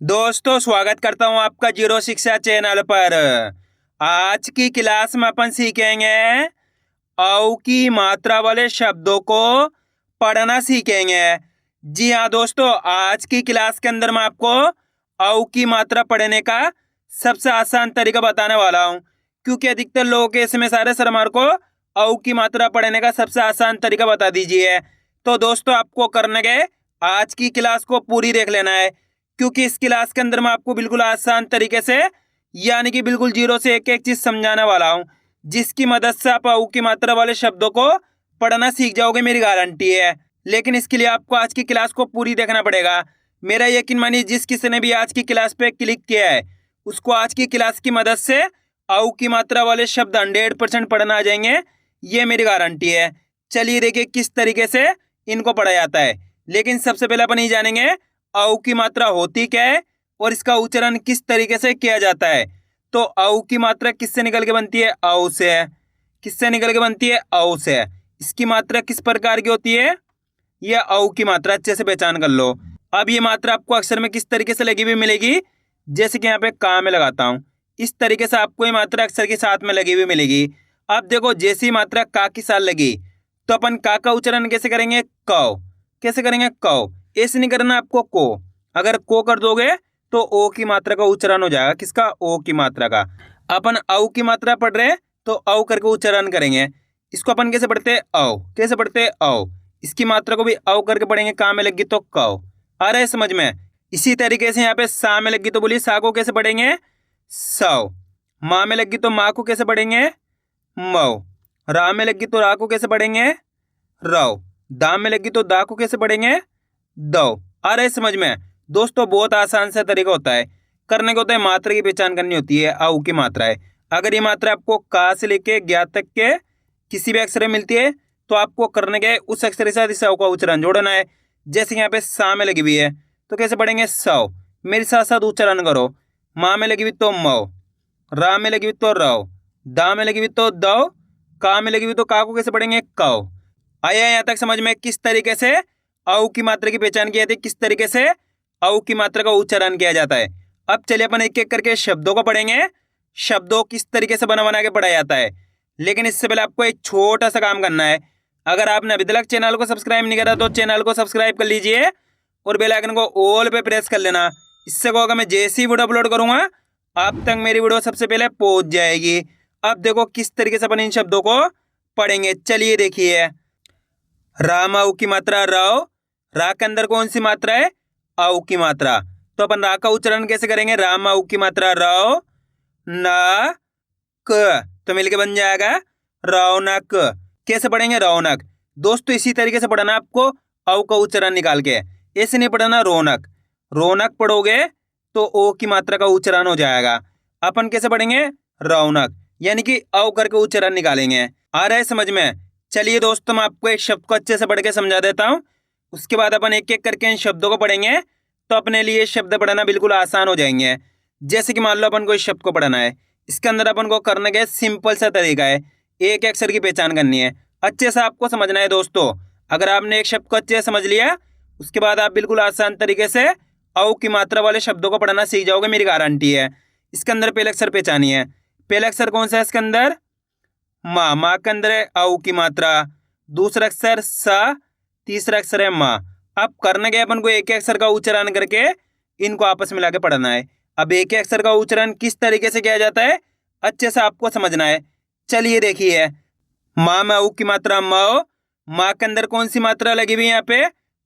दोस्तों स्वागत करता हूं आपका जीरो शिक्षा चैनल पर। आज की क्लास में अपन सीखेंगे औ की मात्रा वाले शब्दों को पढ़ना सीखेंगे। जी हाँ दोस्तों, आज की क्लास के अंदर मैं आपको औ की मात्रा पढ़ने का सबसे आसान तरीका बताने वाला हूं, क्योंकि अधिकतर लोगों के इसमें सारे सर हमारे को औ की मात्रा पढ़ने का सबसे आसान तरीका बता दीजिए। तो दोस्तों आपको करने के आज की क्लास को पूरी देख लेना है, क्योंकि इस क्लास के अंदर मैं आपको बिल्कुल आसान तरीके से यानी कि बिल्कुल जीरो से एक एक चीज समझाने वाला हूं, जिसकी मदद से आप औ की मात्रा वाले शब्दों को पढ़ना सीख जाओगे, मेरी गारंटी है। लेकिन इसके लिए आपको आज की क्लास को पूरी देखना पड़ेगा। मेरा यकीन मानिए, जिस किसी ने भी आज की क्लास पे क्लिक किया है उसको आज की क्लास की मदद से औ की मात्रा वाले शब्द 100% पढ़ना आ जाएंगे, ये मेरी गारंटी है। चलिए देखिए किस तरीके से इनको पढ़ा जाता है। लेकिन सबसे पहले अपन ये जानेंगे औ की मात्रा होती क्या है और इसका उच्चारण किस तरीके से किया जाता है। तो औ की मात्रा किससे निकल के बनती है? औ से। किससे निकल के बनती है? औ से। इसकी मात्रा किस प्रकार की होती है? ये औ की मात्रा अच्छे से पहचान कर लो। अब ये मात्रा आपको अक्षर में किस तरीके से लगी हुई मिलेगी? जैसे कि यहाँ पे का में लगाता हूँ, इस तरीके से आपको ये मात्रा अक्षर के साथ में लगी हुई मिलेगी। अब देखो, जैसी मात्रा का के साथ लगी तो अपन का उच्चारण कैसे करेंगे? कौ। कैसे करेंगे? कौ। ऐसे नहीं करना आपको को। अगर को कर दोगे तो ओ की मात्रा का उच्चारण हो जाएगा। किसका? ओ की मात्रा का। अपन औ की मात्रा पढ़ रहे हैं तो औ करके उच्चारण करेंगे। इसको अपन कैसे पढ़ते हैं? औ। कैसे पढ़ते हैं? औ। इसकी मात्रा को भी औ करके पढ़ेंगे। का में लगी तो कौ। आ रहा है समझ में? इसी तरीके से यहाँ पे सा में लगी तो बोलिए सा को कैसे पढ़ेंगे? सौ। माँ में लगी तो माँ को कैसे पढ़ेंगे? मौ। रा में लगी तो रा को कैसे पढ़ेंगे? रौ। दा में लगी तो दा को कैसे पढ़ेंगे? दो। आ रहा है समझ में? दोस्तों बहुत आसान सा तरीका होता है, करने को होता है मात्रा की पहचान करनी होती है। औ की मात्रा है, अगर ये मात्रा आपको का से लेके ज्ञा तक के किसी भी अक्षर में मिलती है तो आपको करने के उस अक्षर के साथ इस औ का उच्चारण जोड़ना है। जैसे यहाँ पे सा में लगी हुई है तो कैसे पढ़ेंगे? सौ। मेरे साथ साथ उच्चारण करो। माँ में लगी हुई तो मौ, रा में लगी हुई तो रौ, दा में लगी हुई तो दौ, का में लगी हुई तो का को कैसे पढ़ेंगे? कौ। आया यहाँ तक समझ में किस तरीके से औ की मात्रा की पहचान की जाती है, किस तरीके से औ की मात्रा का उच्चारण किया जाता है। अब चलिए अपन एक एक करके शब्दों को पढ़ेंगे, शब्दों किस तरीके से बना बना के पढ़ा जाता है। लेकिन इससे पहले आपको एक छोटा सा काम करना है। अगर आपने अभी तक चैनल को सब्सक्राइब नहीं करा तो चैनल को सब्सक्राइब कर लीजिए और बेल आइकन को ऑल पे प्रेस कर लेना। इससे को अगर मैं जैसी वीडियो अपलोड करूंगा आप तक मेरी वीडियो सबसे पहले पहुंच जाएगी। अब देखो किस तरीके से अपन इन शब्दों को पढ़ेंगे। चलिए देखिए, राम औ की मात्रा रौ। रा के अंदर कौन सी मात्रा है? औ की मात्रा। तो अपन रा का उच्चारण कैसे करेंगे? राम औ की मात्रा रौ न क, तो मिलके बन जाएगा रौनक। कैसे पढ़ेंगे? रौनक। दोस्तों इसी तरीके से पढ़ना आपको औ का उच्चारण निकाल के, ऐसे नहीं पढ़ना रौनक। रौनक पढ़ोगे तो ओ की मात्रा का उच्चारण हो जाएगा। अपन कैसे पढ़ेंगे? रौनक, यानी कि औ करके उच्चारण निकालेंगे। आ रहा है समझ में? चलिए दोस्तों मैं आपको एक शब्द को अच्छे से पढ़ के समझा देता हूँ, उसके बाद अपन एक एक करके इन शब्दों को पढ़ेंगे तो अपने लिए शब्द पढ़ना बिल्कुल आसान हो जाएंगे। जैसे कि मान लो अपन को इस शब्द को पढ़ना है, इसके अंदर अपन को करने का सिंपल सा तरीका है, एक अक्षर की पहचान करनी है। अच्छे से आपको समझना है दोस्तों। अगर आपने एक शब्द को अच्छे से समझ लिया उसके बाद आप बिल्कुल आसान तरीके से औ की मात्रा वाले शब्दों को पढ़ना सीख जाओगे, मेरी गारंटी है। इसके अंदर पहले अक्षर पहचानी है। पहला अक्षर कौन सा है इसके अंदर? माँ। माँ के अंदर है औ की मात्रा। दूसरा अक्षर सा, तीसरा अक्षर है माँ। अब करने के अपन को एक एक अक्षर का उच्चारण करके इनको आपस में मिला के पढ़ना है। अब एक एक अक्षर का उच्चारण किस तरीके से किया जाता है अच्छे से आपको समझना है। चलिए देखिए, माँ में औ की मात्रा मौ। माँ के अंदर कौन सी मात्रा लगी हुई है यहाँ पे?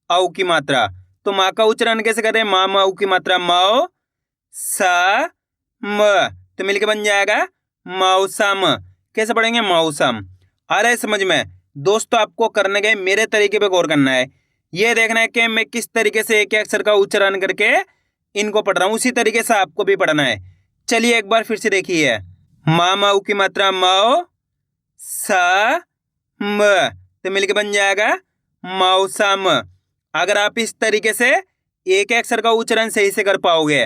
औ की मात्रा। तो माँ का उच्चारण कैसे करें? माँ में औ की मात्रा मौ सा म, तो मिलके बन जाएगा मौसम। कैसे पढ़ेंगे? मौसम। आ रहा है समझ में? दोस्तों आपको करने के मेरे तरीके पे गौर करना है, ये देखना है कि मैं किस तरीके से एक अक्षर का उच्चारण करके इनको पढ़ रहा हूँ, उसी तरीके से आपको भी पढ़ना है। चलिए एक बार फिर से देखिए, माँ मऊ की मात्रा मौ सा म, तो मिलके बन जाएगा मौसम। अगर आप इस तरीके से एक अक्षर का उच्चारण सही से कर पाओगे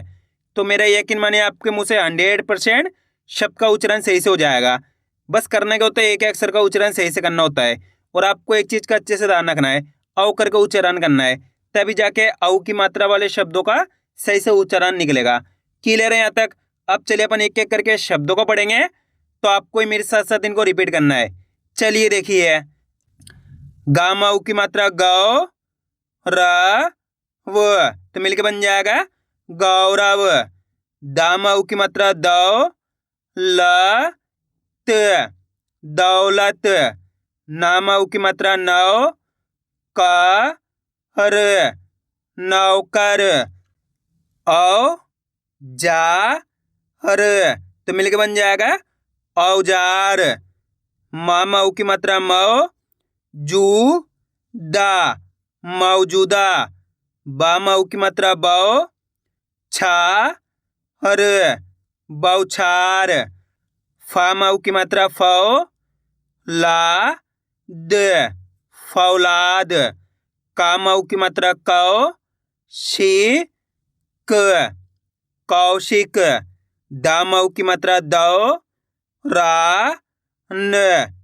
तो मेरा यकीन मानिए आपके मुंह से 100% शब्द का उच्चारण सही से हो जाएगा। बस करने का होता है एक अक्षर का उच्चारण सही से करना होता है, और आपको एक चीज़ का अच्छे से ध्यान रखना है, औ करके उच्चारण करना है, तभी जाके औ की मात्रा वाले शब्दों का सही से उच्चारण निकलेगा। क्लियर है यहाँ तक? अब चलिए अपन एक एक करके शब्दों को पढ़ेंगे, तो आपको ही मेरे साथ साथ इनको रिपीट करना है। चलिए देखिए, गामाऊ की मात्रा गौ र व, तो मिलके बन जाएगा गौरव। दामाऊ की मात्रा दौ ल त, दौलत। नामाऊ की मात्रा नौ क र, नौकर। औ जा र, तो मिलके बन जाएगा औजार। मामाऊ की मात्रा मौ जू दा, मौजूदा। बामाऊ की मात्रा बौ छा र, बौछार। फामाऊ की मात्रा फौ ला द, फौलाद। कामाऊ की मात्रा कौ शी क, कौशिक। दामाऊ की मात्रा दौ रा न,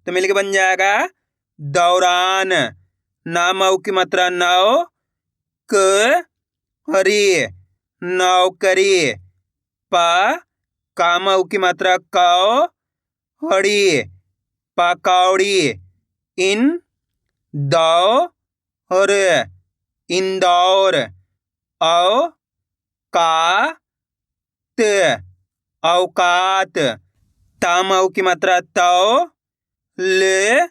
तो मिलके बन जाएगा दौरान। नामाऊ की मात्रा नौ क री, नौकरी। प, कामाऊ की मात्रा कौ हड़ी, पकौड़ी। इन दौ र, इंदौर। औ का त, औकात। तामाऊ की मात्रा तौ ल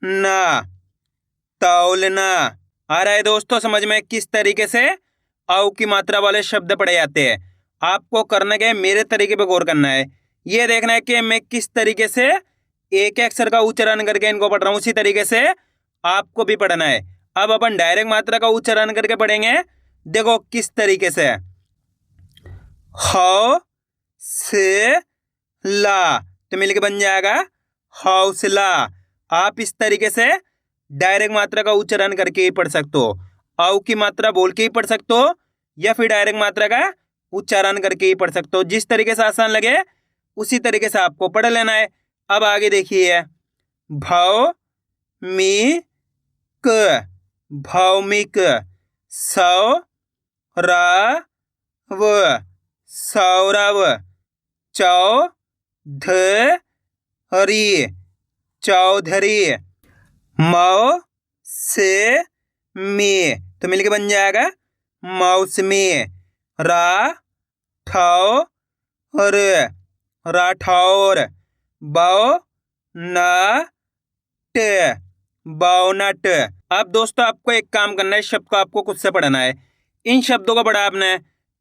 ना, तौलना। आ रहा है दोस्तों समझ में किस तरीके से औ की मात्रा वाले शब्द पढ़े जाते हैं? आपको करने के मेरे तरीके पे गौर करना है। ये देखना है कि मैं किस तरीके से एक अक्षर का उच्चारण करके इनको पढ़ रहा हूँ, उसी तरीके से आपको भी पढ़ना है। अब अपन डायरेक्ट मात्रा का उच्चारण करके पढ़ेंगे। देखो किस तरीके से, हौ से ला, तो मिलके बन जाएगा हौसला। आप इस तरीके से डायरेक्ट मात्रा का उच्चारण करके ही पढ़ सकते हो। औ की मात्रा बोल के ही पढ़ सकते हो, या फिर डायरेक्ट मात्रा का उच्चारण करके ही पढ़ सकते हो। जिस तरीके से आसान लगे उसी तरीके से आपको पढ़ लेना है। अब आगे देखिए, भौ मी क, भौमिक। सौ र व, सौरव। चौ ध री, चौधरी। मौ से मी, तो मिलके बन जाएगा मौसमी। रा ठौ र, राठौर। बौ न ट, बौनट। अब दोस्तों आपको एक काम करना है, शब्द को आपको खुद से पढ़ना है। इन शब्दों को पढ़ा आपने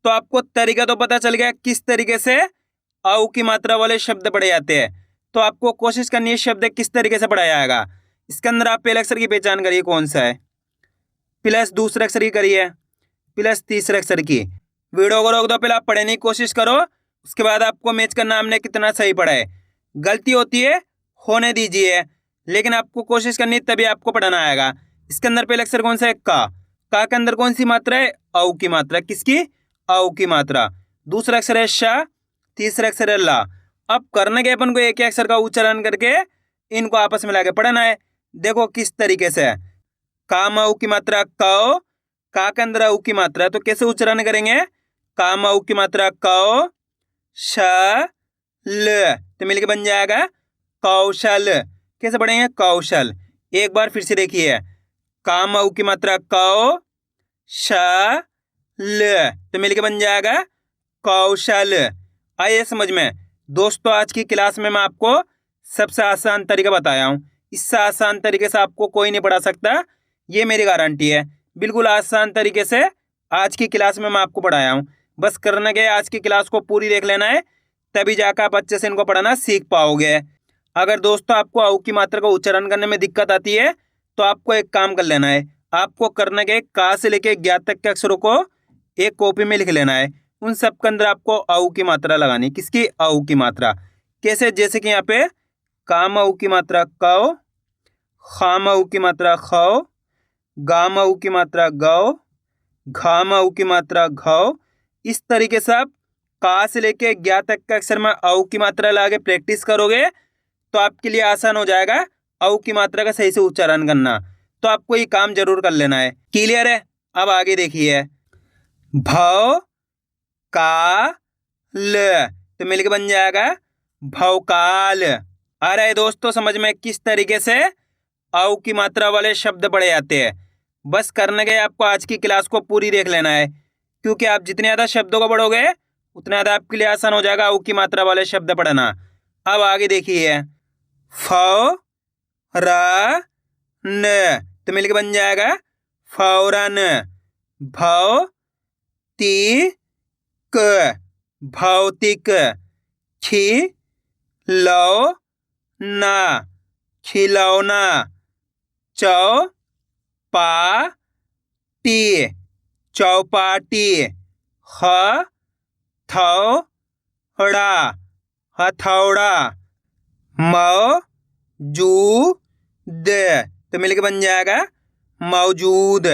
तो आपको तरीका तो पता चल गया किस तरीके से औ की मात्रा वाले शब्द पढ़े जाते हैं। तो आपको कोशिश करनी है शब्द किस तरीके से पढ़ा जाएगा। इसके अंदर आप पहले अक्षर की पहचान करिए कौन सा है, प्लस दूसरे अक्षर की करिए, प्लस तीसरे अक्षर की। वीडियो को रोक दो, पहले आप पढ़ने की कोशिश करो, उसके बाद आपको मैच करना हमने कितना सही पढ़ा है। गलती होती है होने दीजिए, लेकिन आपको कोशिश करनी तभी आपको पढ़ना आएगा। इसके अंदर पहले अक्षर कौन सा है, का के अंदर कौन सी मात्रा है, औ की मात्रा। किसकी, औ की मात्रा। दूसरा अक्षर है शा, तीसरा अक्षर है ला। अब करने के अपन को एक ही अक्षर का उच्चारण करके इनको आपस में लाके पढ़ना है। देखो किस तरीके से, काम औ की मात्रा कौ, का के अंदर औ की मात्रा, तो कैसे उच्चारण करेंगे, काम औ की मात्रा कौ, श ल, तो मिलके बन जाएगा कौशल। कैसे पढ़ेंगे, कौशल। एक बार फिर से देखिए, काम औ की मात्रा कौ, श ल, तो मिलके बन जाएगा कौशल। आइए समझ में। दोस्तों आज की क्लास में मैं आपको सबसे आसान तरीका बताया हूँ। इससे आसान तरीके से आपको कोई नहीं पढ़ा सकता, ये मेरी गारंटी है। बिल्कुल आसान तरीके से आज की क्लास में मैं आपको पढ़ाया हूँ। बस करने के आज की क्लास को पूरी देख लेना है, तभी जाकर आप अच्छे से इनको पढ़ना सीख पाओगे। अगर दोस्तों आपको औ की मात्रा को उच्चारण करने में दिक्कत आती है तो आपको एक काम कर लेना है, आपको करने के का से लेके 11 तक के अक्षरों को एक कॉपी में लिख लेना है। उन सब के अंदर आपको औ की मात्रा लगानी। किसकी, औ की मात्रा। कैसे, जैसे कि यहाँ पे काम औ की मात्रा कौ, खाम औ की मात्रा खौ, गाम औ की मात्रा गौ, घाम औ की मात्रा घौ। इस तरीके से आप का से लेके 11 तक के अक्षर में औ की मात्रा लगा प्रैक्टिस करोगे तो आपके लिए आसान हो जाएगा औ की मात्रा का सही से उच्चारण करना। तो आपको ये काम जरूर कर लेना है। क्लियर है? अब आगे देखिए, भौ का ल, तो मिलके बन जाएगा भौकाल। आ रहा है दोस्तों समझ में किस तरीके से औ की मात्रा वाले शब्द पढ़े जाते हैं। बस करने के आपको आज की क्लास को पूरी देख लेना है, क्योंकि आप जितने ज़्यादा शब्दों को पढ़ोगे उतना ज़्यादा आपके लिए आसान हो जाएगा औ की मात्रा वाले शब्द पढ़ना। अब आगे देखिए, फ र न, तो मिलके बन जाएगा फौरन। भौ ती क, भौतिक। खी लो ना, खिलौना। चौ पा टी, चौपाटी। ह थौड़ा, हथौड़ा। मौजूद, तो मिलके बन जाएगा मौजूद।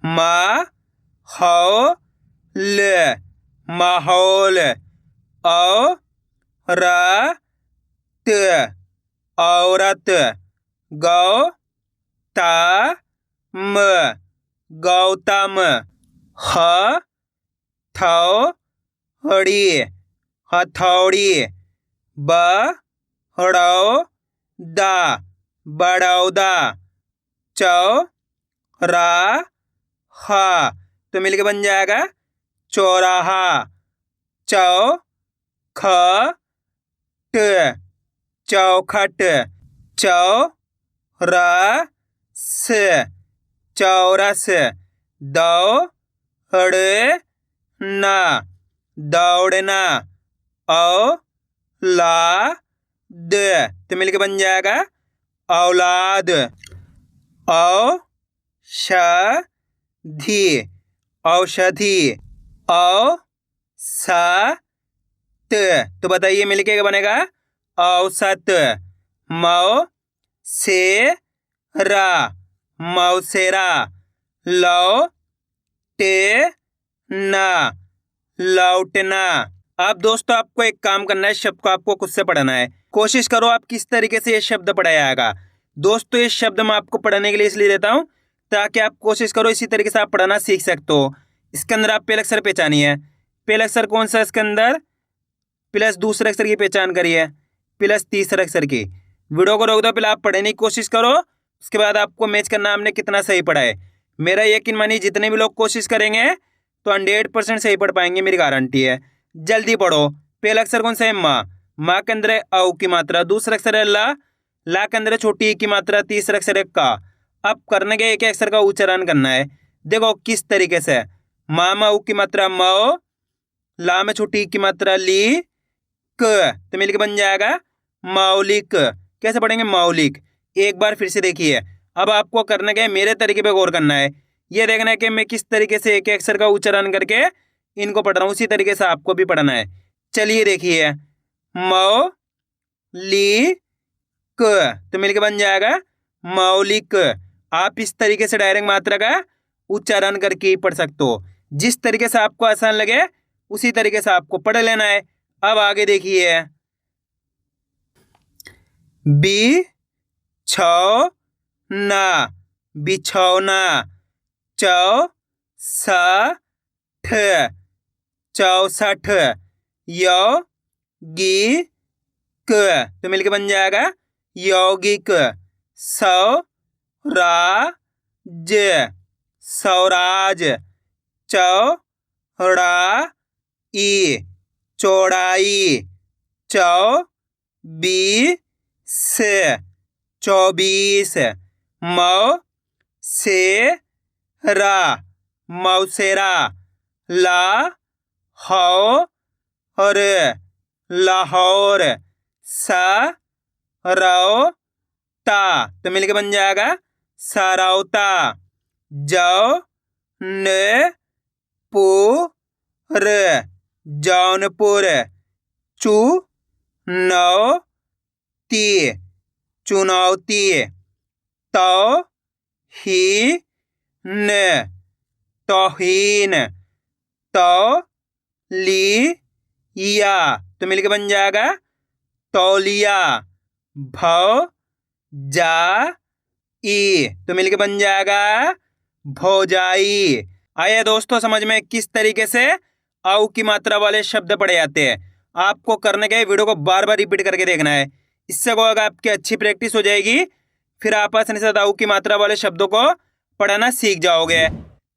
माहौल, माहौल। औरत, औरत। गौतम, गौतम। हथौड़ी, हथौड़ी। बड़ौदा, बड़ौदा। चौराहा, तो मिलके बन जाएगा चौराहा। चौखट, चौखट। चौरस, चौरस। दौड़ना, दौड़ना। औलाद, तो मिलके बन जाएगा औलाद। औषधि, औषधि। औसत, तो बताइए मिलके क्या बनेगा औसत। मौसेरा, मौसेरा। लौटेना, लौटना। अब दोस्तों आपको एक काम करना है, शब्द को आपको खुद से पढ़ना है। कोशिश करो आप किस तरीके से ये शब्द पढ़ाया जाएगा। दोस्तों इस शब्द में आपको पढ़ने के लिए इसलिए देता हूँ ताकि आप कोशिश करो इसी तरीके से आप पढ़ना सीख सकते हो। इसके अंदर आप पहले अक्षर पहचानिए। पहला अक्षर कौन सा इसके अंदर, प्लस दूसरे अक्षर की पहचान करिए, प्लस तीसरे अक्षर की। वीडियो को रोक दो, पहले आप पढ़ने की कोशिश करो, उसके बाद आपको मैच करना हमने कितना सही पढ़ा है। मेरा यकीन मानिए जितने भी लोग कोशिश करेंगे तो 100% सही पढ़ पाएंगे, मेरी गारंटी है। जल्दी पढ़ो। पहला अक्षर कौन सा है माँ, माँ के अंदर है औ की मात्रा। दूसरा अक्षर है ला, ला के अंदर है छोटी ई की मात्रा। तीसरा अक्षर है का। अब करने के एक अक्षर का उच्चारण करना है। देखो किस तरीके से, माँ में ऊ की मात्रा मौ, ला में छोटी ई की मात्रा ली, क, तो मिलके बन जाएगा मौलिक। कैसे पढ़ेंगे मौलिक। एक बार फिर से देखिए। अब आपको करने के मेरे तरीके पे गौर करना है। ये देखना है कि मैं किस तरीके से एक अक्षर का उच्चारण करके इनको पढ़ रहा हूँ, उसी तरीके से आपको भी पढ़ना है। चलिए देखिए, मौलिक, तो मिलके बन जाएगा मौलिक। आप इस तरीके से डायरेक्ट मात्रा का उच्चारण करके ही पढ़ सकते हो। जिस तरीके से आपको आसान लगे उसी तरीके से आपको पढ़ लेना है। अब आगे देखिए, बिछौना, बिछौना। चौसठ, चौसठ। यौगिक, तो मिलके बन जाएगा यौगिक। स्वराज, स्वराज। चौड़ाई, चौड़ाई। चौबीस, चौबीस। मौसेरा, मौसेरा। लाहौर, लाहौर। सरौता, तो मिलके बन जाएगा सरौता। जौनपुर, जौनपुर। चुनौती, चुनौती। तौहीन, तौहीन। तौलिया, तो मिलके बन जाएगा तौलिया। भौजाई, तो मिलके बन जाएगा भौजाई। आइए दोस्तों समझ में किस तरीके से औ की मात्रा वाले शब्द पढ़े जाते हैं। आपको करने के वीडियो को बार बार रिपीट करके देखना है। इससे को अगर आपकी अच्छी प्रैक्टिस हो जाएगी, फिर आप आसानी से औ की मात्रा वाले शब्दों को पढ़ना सीख जाओगे।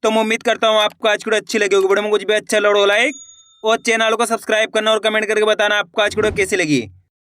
तो मैं उम्मीद करता हूँ आपको आज की वीडियो अच्छी लगी होगी। वीडियो में कुछ भी अच्छा लगा लाइक और चैनल को सब्सक्राइब करना और कमेंट करके बताना आपको आज की वीडियो कैसी लगी।